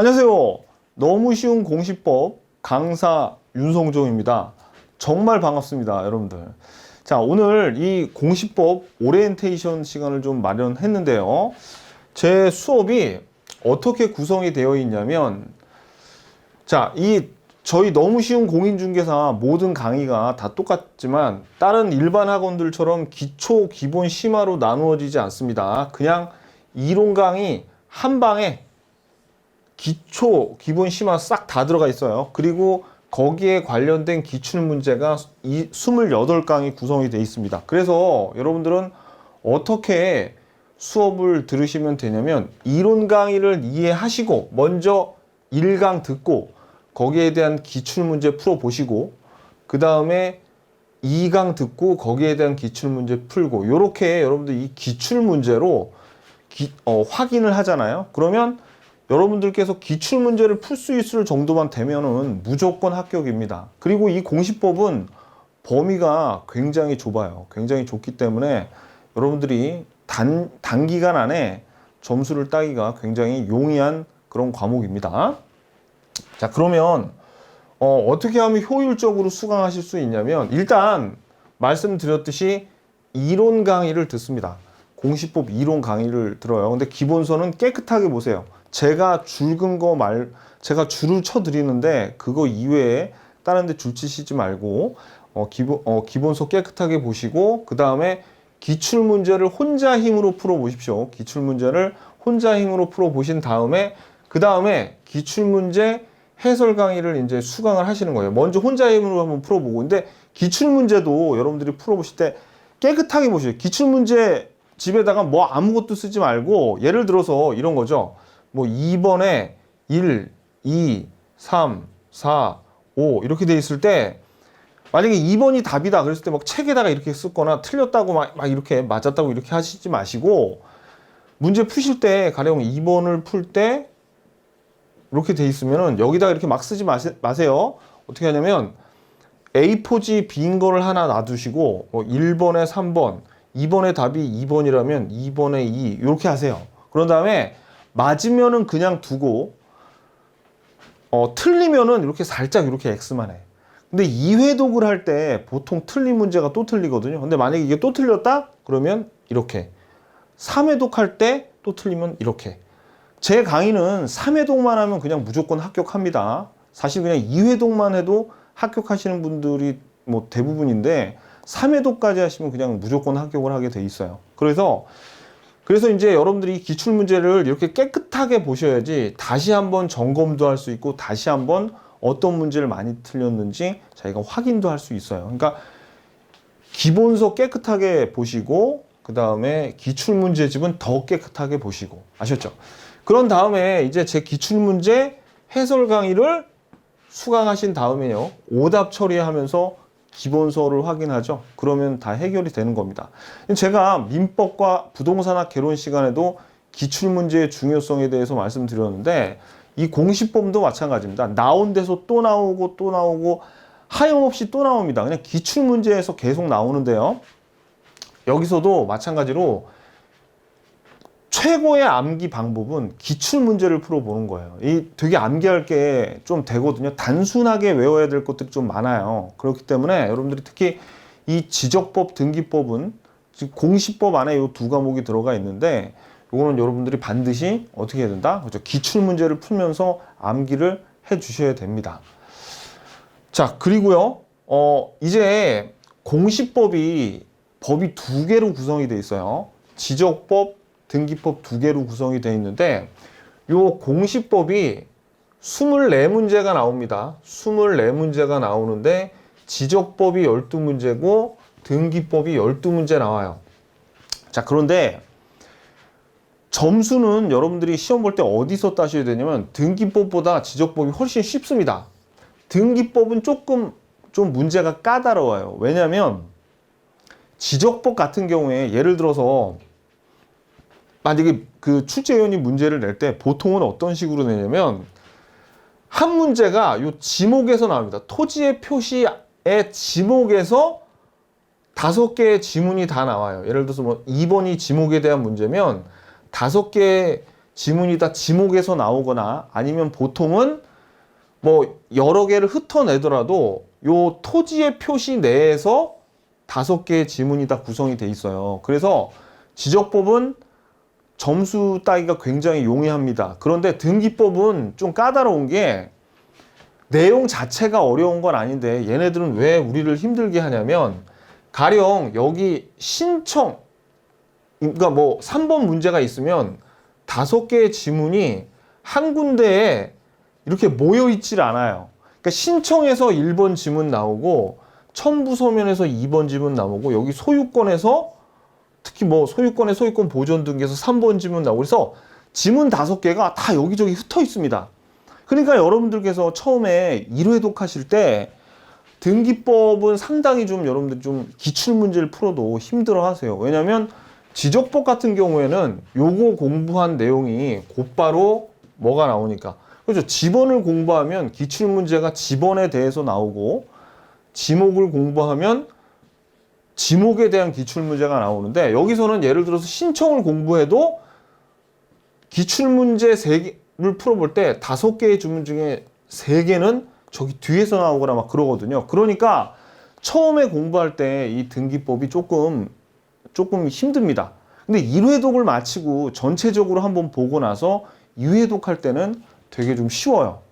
안녕하세요. 너무 쉬운 공시법 강사 윤성종입니다. 정말 반갑습니다, 여러분들. 자, 오늘 이 공시법 오리엔테이션 시간을 좀 마련했는데요. 제 수업이 어떻게 구성이 되어 있냐면, 자, 저희 너무 쉬운 공인중개사 모든 강의가 다 똑같지만 다른 일반 학원들처럼 기초, 기본, 심화로 나누어지지 않습니다. 그냥 이론 강의 한 방에 기초, 기본, 심화 싹 다 들어가 있어요. 그리고 거기에 관련된 기출문제가 이 28강이 구성이 되어 있습니다. 그래서 여러분들은 어떻게 수업을 들으시면 되냐면, 이론 강의를 이해하시고 먼저 1강 듣고 거기에 대한 기출문제 풀어보시고, 그 다음에 2강 듣고 거기에 대한 기출문제 풀고, 이렇게 여러분들 이 기출문제로 확인을 하잖아요. 그러면 여러분들께서 기출문제를 풀 수 있을 정도만 되면은 무조건 합격입니다. 그리고 이 공시법은 범위가 굉장히 좁아요. 굉장히 좁기 때문에 여러분들이 단기간 안에 점수를 따기가 굉장히 용이한 그런 과목입니다. 자, 그러면 어떻게 하면 효율적으로 수강하실 수 있냐면, 일단 말씀드렸듯이 이론 강의를 듣습니다. 공시법 이론 강의를 들어요. 근데 기본서는 깨끗하게 보세요. 제가 제가 줄을 쳐 드리는데 그거 이외에 다른 데 줄 치시지 말고 기본서 깨끗하게 보시고, 그 다음에 기출문제를 혼자 힘으로 풀어 보십시오. 기출문제를 혼자 힘으로 풀어 보신 다음에, 그 다음에 기출문제 해설 강의를 이제 수강을 하시는 거예요. 먼저 혼자 힘으로 한번 풀어보고. 근데 기출문제도 여러분들이 풀어보실 때 깨끗하게 보세요. 기출문제 집에다가 뭐 아무것도 쓰지 말고, 예를 들어서 이런 거죠. 뭐 2번에 1, 2, 3, 4, 5 이렇게 돼 있을 때, 만약에 2번이 답이다 그랬을 때 막 책에다가 이렇게 쓰거나 틀렸다고 막 이렇게 맞았다고 이렇게 하시지 마시고, 문제 푸실 때 가령 2번을 풀 때 이렇게 돼 있으면은 여기다가 이렇게 막 쓰지 마세요. 어떻게 하냐면 A4지 빈 거를 하나 놔두시고, 뭐 1번에 3번, 2번의 답이 2번이라면 2번에 2 이렇게 하세요. 그런 다음에 맞으면은 그냥 두고, 틀리면은 이렇게 살짝 이렇게 X만 해. 근데 2회독을 할 때 보통 틀린 문제가 또 틀리거든요. 근데 만약에 이게 또 틀렸다? 그러면 이렇게. 3회독 할 때 또 틀리면 이렇게. 제 강의는 3회독만 하면 그냥 무조건 합격합니다. 사실 그냥 2회독만 해도 합격하시는 분들이 뭐 대부분인데, 3회독까지 하시면 그냥 무조건 합격을 하게 돼 있어요. 그래서 이제 여러분들이 기출문제를 이렇게 깨끗하게 보셔야지 다시 한번 점검도 할 수 있고, 다시 한번 어떤 문제를 많이 틀렸는지 자기가 확인도 할 수 있어요. 그러니까 기본서 깨끗하게 보시고, 그 다음에 기출문제집은 더 깨끗하게 보시고, 아셨죠? 그런 다음에 이제 제 기출문제 해설 강의를 수강하신 다음에요, 오답 처리하면서 기본서를 확인하죠. 그러면 다 해결이 되는 겁니다. 제가 민법과 부동산학 개론 시간에도 기출문제의 중요성에 대해서 말씀드렸는데, 이 공시법도 마찬가지입니다. 나온 데서 또 나오고 또 나오고 하염없이 또 나옵니다. 그냥 기출문제에서 계속 나오는데요, 여기서도 마찬가지로 최고의 암기 방법은 기출문제를 풀어보는 거예요. 되게 암기할 게 좀 되거든요. 단순하게 외워야 될 것들이 좀 많아요. 그렇기 때문에 여러분들이 특히 이 지적법, 등기법은 지금 공시법 안에 이 두 과목이 들어가 있는데, 이거는 여러분들이 반드시 어떻게 해야 된다? 그렇죠? 기출문제를 풀면서 암기를 해 주셔야 됩니다. 자, 그리고요, 이제 공시법이 법이 두 개로 구성이 되어 있어요. 지적법, 등기법 두 개로 구성이 되어 있는데, 요 공시법이 24문제가 나옵니다. 24문제가 나오는데 지적법이 12문제고 등기법이 12문제 나와요. 자, 그런데 점수는 여러분들이 시험 볼 때 어디서 따셔야 되냐면, 등기법보다 지적법이 훨씬 쉽습니다. 등기법은 조금 좀 문제가 까다로워요. 왜냐하면 지적법 같은 경우에 예를 들어서 만약에 그 출제위원이 문제를 낼 때 보통은 어떤 식으로 내냐면, 한 문제가 요 지목에서 나옵니다. 토지의 표시의 지목에서 5개의 지문이 다 나와요. 예를 들어서 뭐 2번이 지목에 대한 문제면 5개의 지문이 다 지목에서 나오거나 아니면 보통은 뭐 여러 개를 흩어내더라도 요 토지의 표시 내에서 5개의 지문이 다 구성이 돼 있어요. 그래서 지적법은 점수 따기가 굉장히 용이합니다. 그런데 등기법은 좀 까다로운 게 내용 자체가 어려운 건 아닌데 얘네들은 왜 우리를 힘들게 하냐면 가령 여기 신청, 그러니까 뭐 3번 문제가 있으면 5개의 지문이 한 군데에 이렇게 모여 있질 않아요. 그러니까 신청에서 1번 지문 나오고 첨부 서면에서 2번 지문 나오고 여기 소유권에서 특히 뭐 소유권 보존 등기에서 3번 지문 나오고 그래서 지문 5개가 다 여기저기 흩어 있습니다. 그러니까 여러분들께서 처음에 1회독 하실 때 등기법은 상당히 좀 여러분들 좀 기출문제를 풀어도 힘들어 하세요. 왜냐면 지적법 같은 경우에는 요거 공부한 내용이 곧바로 뭐가 나오니까. 그렇죠. 지번을 공부하면 기출문제가 지번에 대해서 나오고 지목을 공부하면 지목에 대한 기출문제가 나오는데 여기서는 예를 들어서 신청을 공부해도 기출문제 3개를 풀어볼 때 5개의 주문 중에 3개는 저기 뒤에서 나오거나 막 그러거든요. 그러니까 처음에 공부할 때 이 등기법이 조금 힘듭니다. 근데 1회독을 마치고 전체적으로 한번 보고 나서 2회독 할 때는 되게 좀 쉬워요.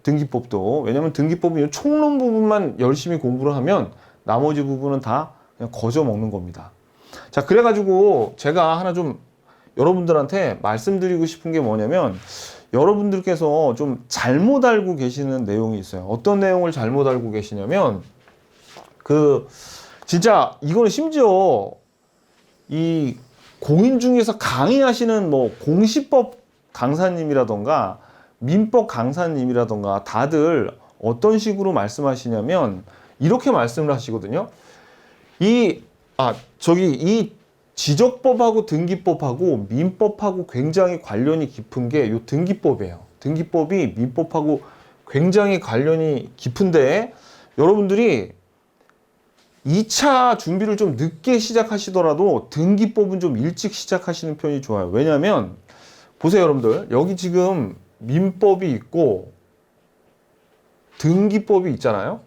등기법도. 왜냐면 등기법은 총론 부분만 열심히 공부를 하면 나머지 부분은 다 그냥 거저 먹는 겁니다. 자, 그래가지고 제가 하나 좀 여러분들한테 말씀드리고 싶은 게 뭐냐면 여러분들께서 좀 잘못 알고 계시는 내용이 있어요. 어떤 내용을 잘못 알고 계시냐면 진짜 이거는 심지어 이 공인 중에서 강의하시는 뭐 공시법 강사님이라던가 민법 강사님이라던가 다들 어떤 식으로 말씀하시냐면 이렇게 말씀을 하시거든요. 이 지적법하고 등기법하고 민법하고 굉장히 관련이 깊은 게 이 등기법이에요. 등기법이 민법하고 굉장히 관련이 깊은데 여러분들이 2차 준비를 좀 늦게 시작하시더라도 등기법은 좀 일찍 시작하시는 편이 좋아요. 왜냐면 보세요 여러분들, 여기 지금 민법이 있고 등기법이 있잖아요.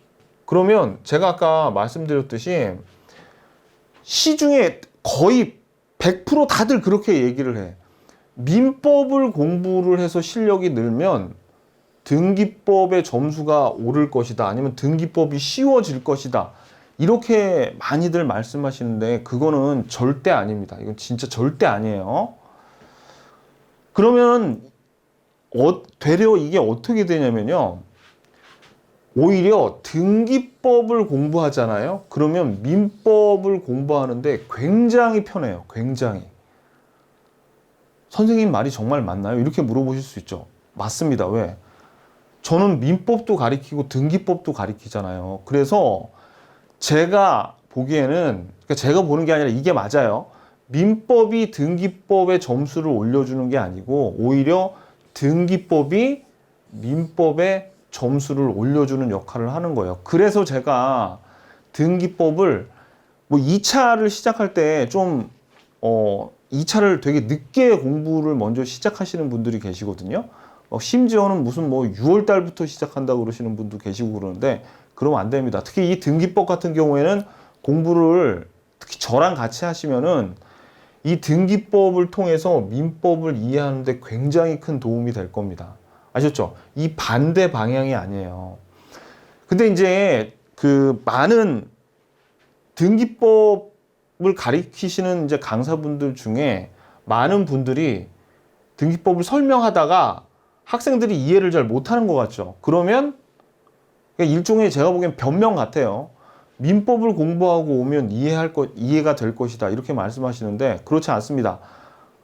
그러면 제가 아까 말씀드렸듯이 시중에 거의 100% 다들 그렇게 얘기를 해. 민법을 공부를 해서 실력이 늘면 등기법의 점수가 오를 것이다. 아니면 등기법이 쉬워질 것이다. 이렇게 많이들 말씀하시는데 그거는 절대 아닙니다. 이건 진짜 절대 아니에요. 그러면 되려 이게 어떻게 되냐면요. 오히려 등기법을 공부하잖아요. 그러면 민법을 공부하는데 굉장히 편해요. 굉장히. 선생님 말이 정말 맞나요? 이렇게 물어보실 수 있죠. 맞습니다. 왜? 저는 민법도 가리키고 등기법도 가리키잖아요. 그래서 제가 보기에는, 그러니까 제가 보는 게 아니라 이게 맞아요. 민법이 등기법의 점수를 올려주는 게 아니고 오히려 등기법이 민법의 점수를 올려주는 역할을 하는 거예요. 그래서 제가 등기법을 뭐 2차를 시작할 때 좀 2차를 되게 늦게 공부를 먼저 시작하시는 분들이 계시거든요. 심지어는 무슨 뭐 6월 달부터 시작한다고 그러시는 분도 계시고 그러는데 그러면 안 됩니다. 특히 이 등기법 같은 경우에는 공부를 특히 저랑 같이 하시면은 이 등기법을 통해서 민법을 이해하는 데 굉장히 큰 도움이 될 겁니다. 아셨죠? 이 반대 방향이 아니에요. 근데 이제 많은 등기법을 가리키시는 이제 강사분들 중에 많은 분들이 등기법을 설명하다가 학생들이 이해를 잘 못하는 것 같죠. 그러면 일종의 제가 보기엔 변명 같아요. 민법을 공부하고 오면 이해가 될 것이다. 이렇게 말씀하시는데 그렇지 않습니다.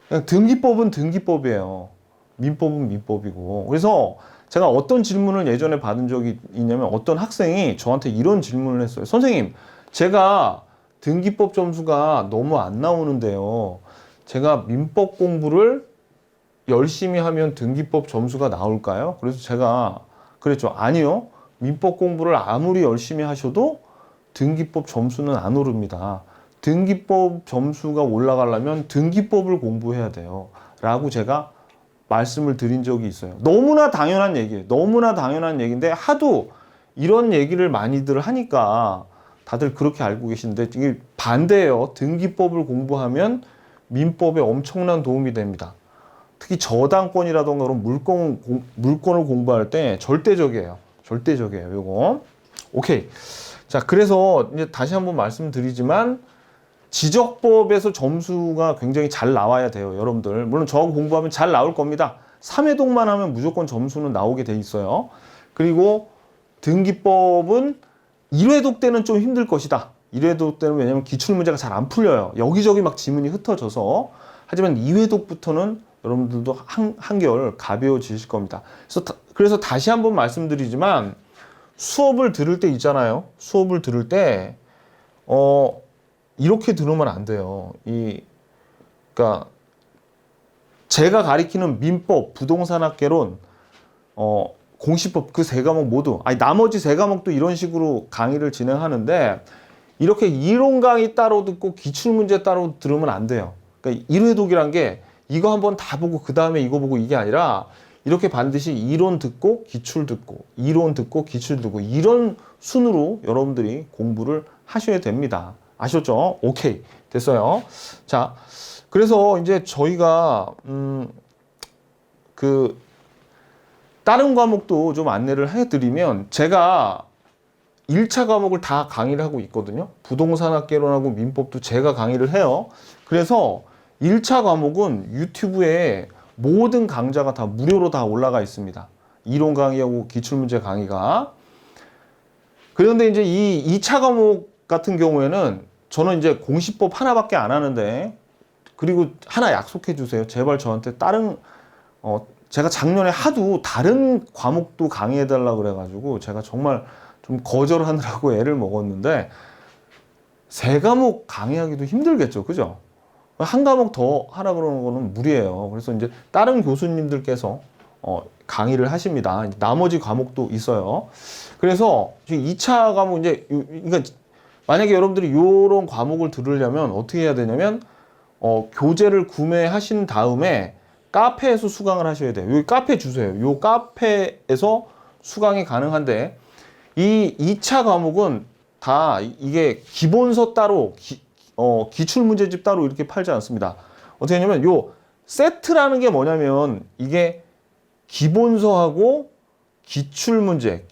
그냥 등기법은 등기법이에요. 민법은 민법이고. 그래서 제가 어떤 질문을 예전에 받은 적이 있냐면 어떤 학생이 저한테 이런 질문을 했어요. 선생님, 제가 등기법 점수가 너무 안 나오는데요. 제가 민법 공부를 열심히 하면 등기법 점수가 나올까요? 그래서 제가 그랬죠. 아니요. 민법 공부를 아무리 열심히 하셔도 등기법 점수는 안 오릅니다. 등기법 점수가 올라가려면 등기법을 공부해야 돼요. 라고 제가 말씀을 드린 적이 있어요. 너무나 당연한 얘기예요. 너무나 당연한 얘기인데 하도 이런 얘기를 많이들 하니까 다들 그렇게 알고 계시는데 이게 반대예요. 등기법을 공부하면 민법에 엄청난 도움이 됩니다. 특히 저당권이라던가 그런 물권을 공부할 때 절대적이에요. 절대적이에요. 요거. 오케이. 자, 그래서 이제 다시 한번 말씀드리지만 지적법에서 점수가 굉장히 잘 나와야 돼요. 여러분들. 물론 저하고 공부하면 잘 나올 겁니다. 3회독만 하면 무조건 점수는 나오게 돼 있어요. 그리고 등기법은 1회독 때는 좀 힘들 것이다. 1회독 때는 왜냐면 기출문제가 잘 안 풀려요. 여기저기 막 지문이 흩어져서. 하지만 2회독부터는 여러분들도 한결 가벼워지실 겁니다. 그래서 다시 한번 말씀드리지만 수업을 들을 때 있잖아요. 수업을 들을 때 이렇게 들으면 안 돼요. 그러니까 제가 가리키는 민법, 부동산학개론, 공시법 그 세 과목 모두, 아니 나머지 세 과목도 이런 식으로 강의를 진행하는데 이렇게 이론 강의 따로 듣고 기출문제 따로 들으면 안 돼요. 그러니까 1회독이란 게 이거 한번 다 보고 그 다음에 이거 보고 이게 아니라 이렇게 반드시 이론 듣고 기출 듣고 이론 듣고 기출 듣고 이런 순으로 여러분들이 공부를 하셔야 됩니다. 아셨죠? 오케이. 됐어요. 자, 그래서 이제 저희가 다른 과목도 좀 안내를 해드리면 제가 1차 과목을 다 강의를 하고 있거든요. 부동산학개론하고 민법도 제가 강의를 해요. 그래서 1차 과목은 유튜브에 모든 강좌가 다 무료로 다 올라가 있습니다. 이론 강의하고 기출문제 강의가. 그런데 이제 이 2차 과목 같은 경우에는 저는 이제 공시법 하나밖에 안 하는데 그리고 하나 약속해 주세요. 제발 저한테 제가 작년에 하도 다른 과목도 강의해 달라고 그래가지고 제가 정말 좀 거절하느라고 애를 먹었는데 세 과목 강의하기도 힘들겠죠. 그죠? 한 과목 더 하라 그러는 거는 무리예요. 그래서 이제 다른 교수님들께서 강의를 하십니다. 나머지 과목도 있어요. 그래서 지금 2차 과목 이제 그러니까 만약에 여러분들이 이런 과목을 들으려면 어떻게 해야 되냐면 교재를 구매하신 다음에 카페에서 수강을 하셔야 돼요. 여기 카페 주세요. 요 카페에서 수강이 가능한데 이 2차 과목은 다 이게 기본서 따로 기출문제집 따로 이렇게 팔지 않습니다. 어떻게 하냐면 요 세트라는 게 뭐냐면 이게 기본서하고 기출문제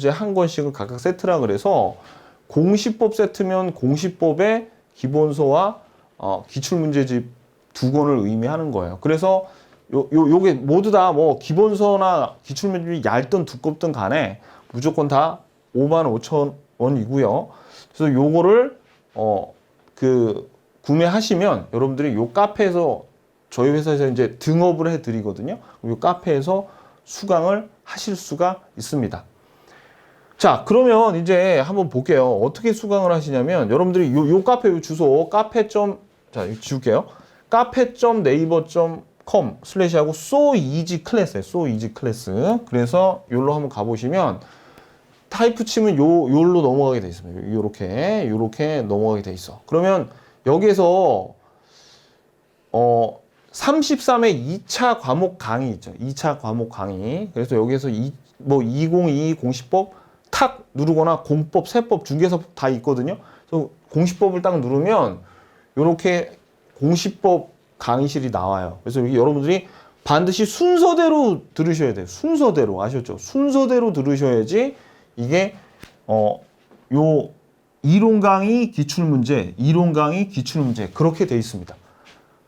한 권씩을 각각 세트라 그래서 공시법 세트면 공시법의 기본서와 기출문제집 두 권을 의미하는 거예요. 그래서 요게 모두 다 뭐 기본서나 기출문제집이 얇든 두껍든 간에 무조건 다 55,000원이고요. 그래서 요거를 구매하시면 여러분들이 요 카페에서 저희 회사에서 이제 등업을 해 드리거든요. 요 카페에서 수강을 하실 수가 있습니다. 자, 그러면 이제 한번 볼게요. 어떻게 수강을 하시냐면 여러분들이 요 카페 요 주소 자, 지울게요. 카페.naver.com/하고 so easy class예요. so easy class. 그래서 요로 한번 가보시면 타이프 치면 요로 넘어가게 돼 있습니다. 요렇게 넘어가게 돼 있어. 그러면 여기에서 33회 2차 과목 강의 있죠. 2차 과목 강의. 그래서 여기에서 2022 공시법 탁 누르거나 공법, 세법, 중개사법 다 있거든요. 그래서 공시법을 딱 누르면 요렇게 공시법 강의실이 나와요. 그래서 여기 여러분들이 반드시 순서대로 들으셔야 돼요. 순서대로. 아셨죠? 순서대로 들으셔야지 이게 요 이론 강의 기출문제 그렇게 돼 있습니다.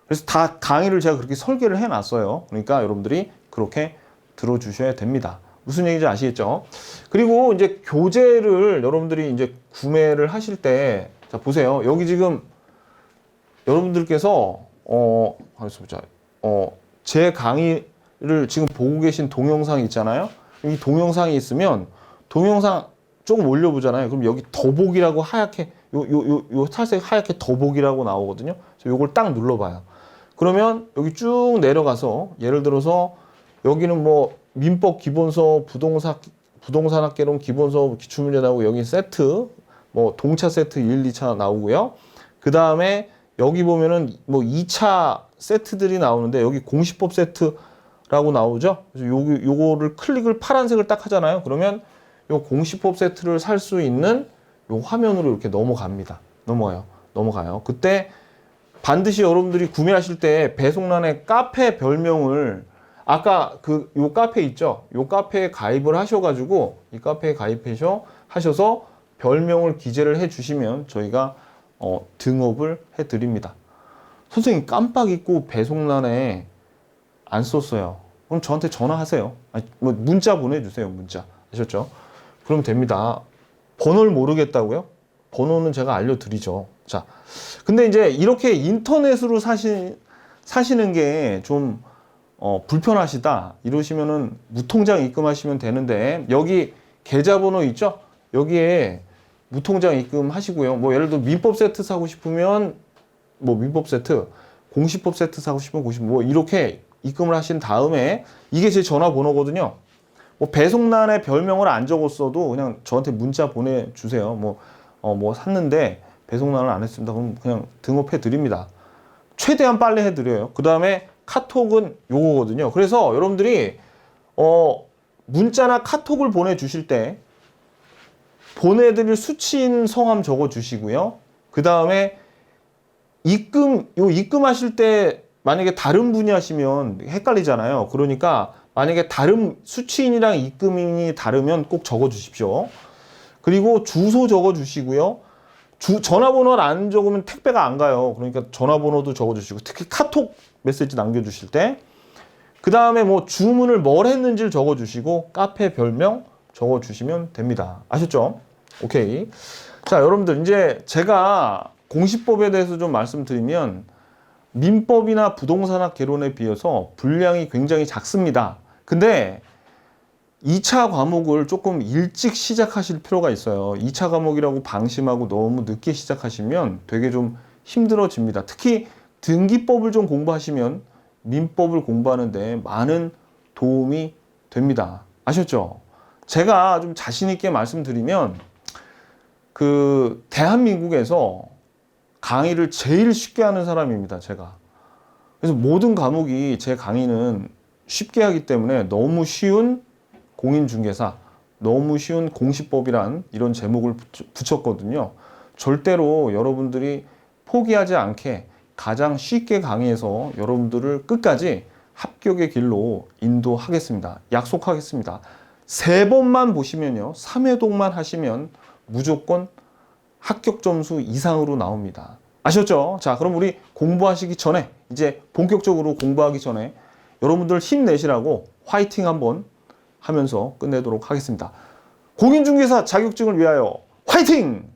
그래서 다 강의를 제가 그렇게 설계를 해 놨어요. 그러니까 여러분들이 그렇게 들어주셔야 됩니다. 무슨 얘기인지 아시겠죠? 그리고 이제 교재를 여러분들이 이제 구매를 하실 때, 자, 보세요. 여기 지금 여러분들께서, 제 강의를 지금 보고 계신 동영상이 있잖아요. 이 동영상이 있으면, 동영상 조금 올려보잖아요. 그럼 여기 더보기라고 하얗게, 요 살색 하얗게 더보기라고 나오거든요. 그래서 요걸 딱 눌러봐요. 그러면 여기 쭉 내려가서, 예를 들어서 여기는 뭐, 민법 기본서, 부동산학개론 기본서 기출문제 나오고 여기 세트, 뭐 동차 세트 1, 2차 나오고요. 그 다음에 여기 보면은 뭐 2차 세트들이 나오는데 여기 공시법 세트라고 나오죠. 그래서 요거를 클릭을 파란색을 딱 하잖아요. 그러면 요 공시법 세트를 살 수 있는 요 화면으로 이렇게 넘어가요. 그때 반드시 여러분들이 구매하실 때 배송란에 카페 별명을 아까 요 카페 있죠? 요 카페에 가입을 하셔가지고 이 카페에 하셔서 별명을 기재를 해주시면 저희가 등업을 해드립니다. 선생님 깜빡 잊고 배송란에 안 썼어요. 그럼 저한테 전화하세요. 아니, 뭐 문자 보내주세요. 문자. 아셨죠? 그럼 됩니다. 번호를 모르겠다고요? 번호는 제가 알려드리죠. 자, 근데 이제 이렇게 인터넷으로 사시는 게 좀 불편하시다 이러시면은 무통장 입금하시면 되는데 여기 계좌번호 있죠? 여기에 무통장 입금하시고요. 뭐 예를 들어 민법 세트 사고 싶으면 뭐 민법 세트, 공시법 세트 사고 싶으면 공시법 뭐 이렇게 입금을 하신 다음에 이게 제 전화번호거든요. 뭐 배송란에 별명을 안 적었어도 그냥 저한테 문자 보내주세요. 뭐 샀는데 배송란을 안 했습니다. 그럼 그냥 등업해 드립니다. 최대한 빨리 해드려요. 그 다음에 카톡은 요거거든요. 그래서 여러분들이 문자나 카톡을 보내주실 때 보내드릴 수취인 성함 적어주시고요. 그 다음에 입금하실 때 만약에 다른 분이 하시면 헷갈리잖아요. 그러니까 만약에 다른 수취인이랑 입금인이 다르면 꼭 적어주십시오. 그리고 주소 적어주시고요. 전화번호를 안 적으면 택배가 안 가요. 그러니까 전화번호도 적어주시고 특히 카톡 메시지 남겨주실 때 그 다음에 뭐 주문을 뭘 했는지를 적어주시고 카페 별명 적어주시면 됩니다. 아셨죠? 오케이. 자, 여러분들 이제 제가 공시법에 대해서 좀 말씀드리면 민법이나 부동산학 개론에 비해서 분량이 굉장히 작습니다. 근데 2차 과목을 조금 일찍 시작하실 필요가 있어요. 2차 과목이라고 방심하고 너무 늦게 시작하시면 되게 좀 힘들어집니다. 특히 등기법을 좀 공부하시면 민법을 공부하는데 많은 도움이 됩니다. 아셨죠? 제가 좀 자신 있게 말씀드리면 대한민국에서 강의를 제일 쉽게 하는 사람입니다. 제가. 그래서 모든 과목이 제 강의는 쉽게 하기 때문에 너무 쉬운 공인중개사, 너무 쉬운 공시법이란 이런 제목을 붙였거든요. 절대로 여러분들이 포기하지 않게 가장 쉽게 강의해서 여러분들을 끝까지 합격의 길로 인도하겠습니다. 약속하겠습니다. 3번만 보시면요. 3회독만 하시면 무조건 합격 점수 이상으로 나옵니다. 아셨죠? 자, 그럼 우리 공부하시기 전에 이제 본격적으로 공부하기 전에 여러분들 힘내시라고 화이팅 한번 하면서 끝내도록 하겠습니다. 공인중개사 자격증을 위하여 화이팅!